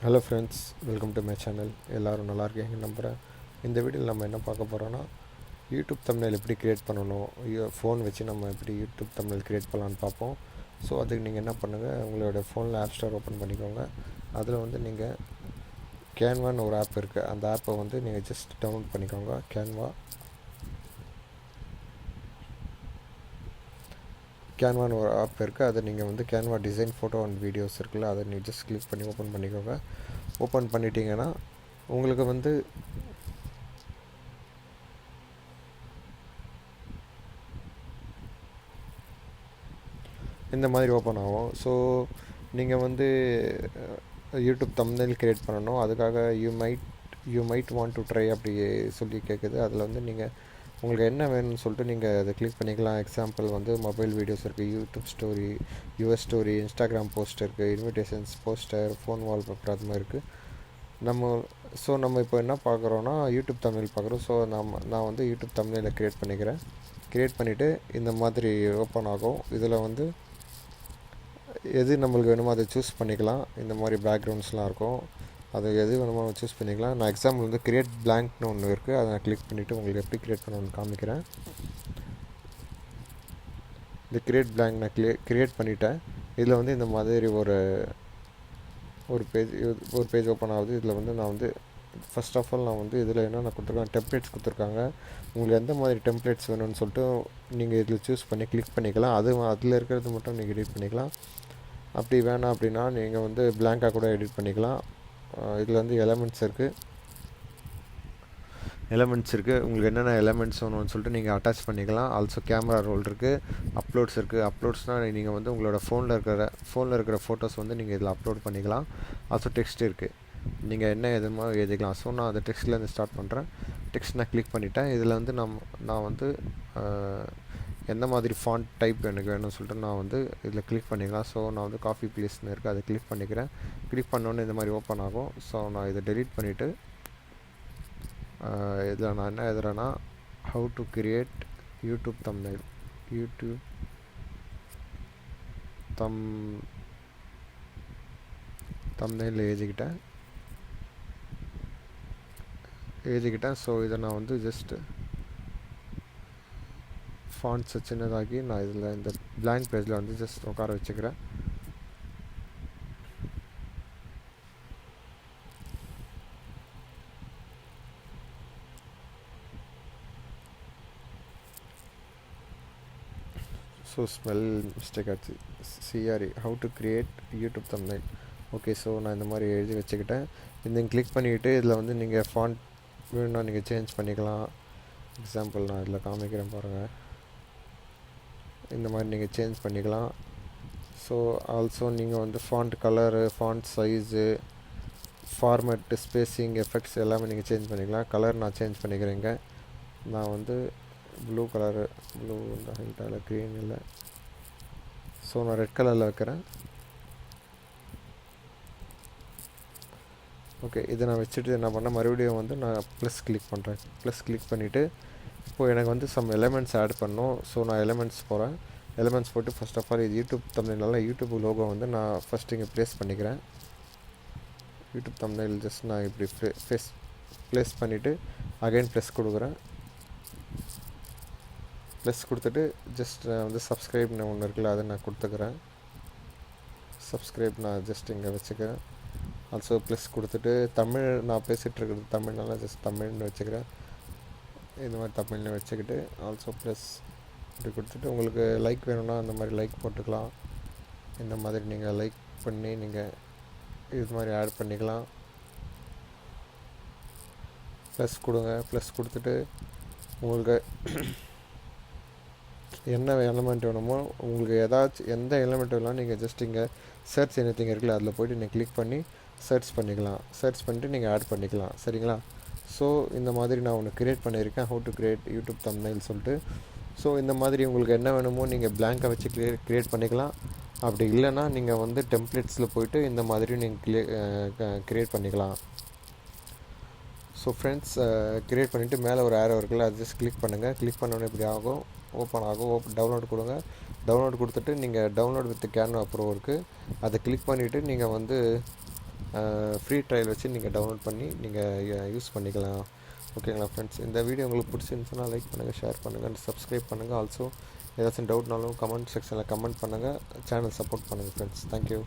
Hello friends, welcome to my channel. எல்லோரும் நல்லா இருக்கீங்க நம்புகிறேன். இந்த வீடியோவில் நம்ம என்ன பார்க்க போகிறோன்னா, யூடியூப் தம்ப்நெயில் எப்படி க்ரியேட் பண்ணணும், ஃபோன் வச்சு நம்ம எப்படி யூடியூப் தம்ப்நெயில் க்ரியேட் பண்ணலான்னு பார்ப்போம். ஸோ அதுக்கு நீங்கள் என்ன பண்ணுங்கள், உங்களோட ஃபோனில் ஆப் ஸ்டோர் ஓப்பன் பண்ணிக்கோங்க. அதில் வந்து நீங்கள் கேன்வான்னு ஒரு ஆப் இருக்குது. அந்த ஆப்பை வந்து நீங்கள் ஜஸ்ட் டவுன்லோட் பண்ணிக்கோங்க. கேன்வான்னு ஒரு ஆப் இருக்குது. அதை நீங்கள் வந்து Canva design photo and videos இருக்குல்ல, அதை நீங்கள் ஜஸ்ட் கிளிக் பண்ணி ஓப்பன் பண்ணிக்கோங்க. ஓப்பன் பண்ணிட்டீங்கன்னா உங்களுக்கு வந்து இந்த மாதிரி ஓப்பன் ஆகும். ஸோ நீங்கள் வந்து யூடியூப் தம்ப்நெயில் க்ரியேட் பண்ணணும். அதுக்காக you might want to try அப்படி சொல்லி கேட்குது. அதில் வந்து நீங்கள் உங்களுக்கு என்ன வேணும்னு சொல்லிட்டு நீங்கள் அதை கிளிக் பண்ணிக்கலாம். எக்ஸாம்பிள் வந்து மொபைல் வீடியோஸ் இருக்குது, YouTube story, US story, Instagram post இருக்குது, இன்விடேஷன்ஸ், போஸ்டர், ஃபோன் வால்பேப்பர், அது மாதிரி இருக்குது. நம்ம இப்போ என்ன பார்க்குறோன்னா யூடியூப் தம்ப்நெயில் பார்க்குறோம். ஸோ நான் வந்து யூடியூப் தம்ப்நெயிலை க்ரியேட் பண்ணிவிட்டு இந்த மாதிரி ஓப்பன் ஆகும். இதில் வந்து எது நம்மளுக்கு வேணுமோ அதை சூஸ் பண்ணிக்கலாம். இந்த மாதிரி பேக்ரவுண்ட்ஸ்லாம் இருக்கும், அது எது வேணுமோ சூஸ் பண்ணிக்கலாம். நான் எக்ஸாம்பிள் வந்து கிரியேட் பிளாங்க்னு ஒன்று இருக்குது, அதை நான் கிளிக் பண்ணிவிட்டு உங்களுக்கு எப்படி க்ரியேட் பண்ணணும்னு காமிக்கிறேன். இந்த கிரியேட் பிளாங்க் நான் க்ரியேட் பண்ணிட்டேன். இதில் வந்து இந்த மாதிரி ஒரு பேஜ் ஓப்பன் ஆகுது. இதில் வந்து நான் வந்து ஃபஸ்ட் ஆஃப் ஆல் நான் வந்து இதில் என்னென்ன கொடுத்துருக்கேன், டெம்ப்ளேட்ஸ் கொடுத்துருக்காங்க. உங்களுக்கு எந்த மாதிரி டெம்ப்ளேட்ஸ் வேணும்னு சொல்லிட்டு நீங்கள் இதில் சூஸ் பண்ணி கிளிக் பண்ணிக்கலாம். அதில் இருக்கிறது மட்டும் நீங்கள் எடிட் பண்ணிக்கலாம். அப்படி வேணாம் அப்படின்னா நீங்கள் வந்து பிளாங்காக கூட எடிட் பண்ணிக்கலாம். இதில் வந்து எலமெண்ட்ஸ் இருக்குது. உங்களுக்கு என்னென்ன எலமெண்ட்ஸ் வேணும்னு சொல்லிட்டு நீங்கள் அட்டாச் பண்ணிக்கலாம். ஆல்சோ கேமரா ரோல் இருக்குது, அப்லோட்ஸ் இருக்குது. அப்லோட்ஸ்னால் நீங்கள் வந்து உங்களோட ஃபோனில் இருக்கிற ஃபோட்டோஸ் வந்து நீங்கள் இதில் அப்லோட் பண்ணிக்கலாம். ஆல்சோ டெக்ஸ்ட் இருக்குது, நீங்கள் என்ன எதுமோ எழுதிக்கலாம். ஸோ நான் அந்த டெக்ஸ்ட்லேருந்து ஸ்டார்ட் பண்ணுறேன். டெக்ஸ்ட் நான் கிளிக் பண்ணிட்டேன். இதில் வந்து நான் வந்து எந்த மாதிரி ஃபாண்ட் டைப் எனக்கு வேணும்னு சொல்லிட்டு நான் வந்து இதில் கிளிக் பண்ணிக்கலாம். ஸோ நான் வந்து காஃபி ப்ளீஸ்னு இருக்குது, அதை கிளிக் பண்ணிக்கிறேன். கிளிக் பண்ணோன்னே இந்த மாதிரி ஓப்பன் ஆகும். ஸோ நான் இதை டெலீட் பண்ணிவிட்டு இதில் நான் என்ன எழுதுறேன்னா, how to create YouTube thumbnail எழுதிக்கிட்டேன். ஸோ இதை நான் வந்து ஜஸ்ட்டு ஃபாண்ட்ஸை சின்னதாகி நான் இதில் இந்த பிளாங்க் பேஜில் வந்து ஜஸ்ட் உட்கார வச்சுக்கிறேன். ஸோ ஸ்மெல் மிஸ்டேக் ஆச்சு. CRE how to create YouTube thumbnail. Okay, so நான் இந்த மாதிரி எழுதி வச்சுக்கிட்டேன். இந்த கிளிக் பண்ணிவிட்டு இதில் வந்து நீங்கள் ஃபாண்ட் வேணும்னா நீங்கள் சேஞ்ச் பண்ணிக்கலாம். எக்ஸாம்பிள் நான் இதில் காமிக்கிறேன் பாருங்கள். இந்த மாதிரி நீங்கள் சேஞ்ச் பண்ணிக்கலாம். ஸோ ஆல்சோ நீங்கள் வந்து font colour, font size, format, spacing, effects எல்லாமே நீங்கள் சேஞ்ச் பண்ணிக்கலாம். கலர் நான் சேஞ்ச் பண்ணிக்கிறேங்க. நான் வந்து ப்ளூ இந்த ஹைட்டால் க்ரீன் இல்லை, ஸோ நான் ரெட் கலரில் வைக்கிறேன். ஓகே, இதை நான் வச்சுட்டு என்ன பண்ணேன், மறுபடியும் வந்து நான் ப்ளஸ் கிளிக் பண்ணிவிட்டு இப்போது எனக்கு வந்து சம் எலிமெண்ட்ஸ் ஆட் பண்ணணும். ஸோ நான் எலிமெண்ட்ஸ் போட்டு ஃபஸ்ட் ஆஃப் ஆல் இது யூடியூப் தம்ப்நெயில்னால யூடியூப் லோகோ வந்து நான் ஃபஸ்ட்டு இங்கே ப்ளேஸ் பண்ணிக்கிறேன். யூடியூப் தம்ப்நெயில் ஜஸ்ட் நான் இப்படி ப்ளேஸ் பண்ணிவிட்டு அகைன் ப்ளஸ் கொடுத்துட்டு ஜஸ்ட் வந்து சப்ஸ்கிரைப்னு ஒன்று இருக்குல்ல, அதை நான் கொடுத்துக்கிறேன். சப்ஸ்கிரைப் நான் ஜஸ்ட் இங்கே வச்சுக்கிறேன். ஆல்சோ ப்ளஸ் கொடுத்துட்டு தமிழ் நான் பேசிகிட்டு இருக்கிறது தமிழ்னால ஜஸ்ட் தமிழ்னு வச்சுக்கிறேன். இந்த மாதிரி தமிழ்னு வச்சுக்கிட்டு ஆல்சோ ப்ளஸ் இப்படி கொடுத்துட்டு உங்களுக்கு லைக் வேணும்னா அந்த மாதிரி லைக் போட்டுக்கலாம். இந்த மாதிரி நீங்கள் லைக் பண்ணி நீங்கள் இது மாதிரி ஆட் பண்ணிக்கலாம். ப்ளஸ் கொடுங்க. ப்ளஸ் கொடுத்துட்டு உங்களுக்கு என்ன எலமெண்ட் வேணுமோ, உங்களுக்கு எந்த எலமெண்ட் வேணாலும் நீங்கள் ஜஸ்ட் இங்கே சர்ச் எனிதிங் இருக்குல்ல, அதில் போய்ட்டு நீங்கள் கிளிக் பண்ணி சர்ச் பண்ணிவிட்டு நீங்கள் ஆட் பண்ணிக்கலாம். சரிங்களா? ஸோ இந்த மாதிரி நான் ஒன்று க்ரியேட் பண்ணியிருக்கேன், how to create YouTube thumbnail சொல்லிட்டு. ஸோ இந்த மாதிரி உங்களுக்கு என்ன வேணுமோ நீங்கள் பிளாங்காக வச்சு க்ரியேட் பண்ணிக்கலாம். அப்படி இல்லைன்னா நீங்கள் வந்து டெம்ப்ளேட்ஸில் போய்ட்டு இந்த மாதிரி நீங்கள் க்ரியேட் பண்ணிக்கலாம். ஸோ ஃப்ரெண்ட்ஸ், க்ரியேட் பண்ணிவிட்டு மேலே ஒரு ஆரோ இருக்குல்ல, அது ஜஸ்ட் கிளிக் பண்ணுங்கள். கிளிக் பண்ணோன்னே இப்படி ஆகும், ஓப்பன் ஆகும். டவுன்லோட் கொடுங்க. டவுன்லோட் கொடுத்துட்டு நீங்கள் டவுன்லோட் வித் கேன்வா ப்ரோ இருக்குது, அதை கிளிக் பண்ணிவிட்டு நீங்கள் வந்து ஃப்ரீ ட்ரையல் வச்சு நீங்கள் டவுன்லோட் பண்ணி நீங்கள் யூஸ் பண்ணிக்கலாம். ஓகேங்களா ஃப்ரெண்ட்ஸ்? இந்த வீடியோ உங்களுக்கு பிடிச்சிருந்துச்சுன்னா லைக் பண்ணுங்கள், ஷேர் பண்ணுங்கள், சப்ஸ்கிரைப் பண்ணுங்கள். ஆல்சோ ஏதாச்சும் டவுட்னாலும் கமெண்ட் செக்ஷனில் கமெண்ட் பண்ணுங்கள். சேனல் சப்போர்ட் பண்ணுங்கள் ஃப்ரெண்ட்ஸ். தேங்க்யூ.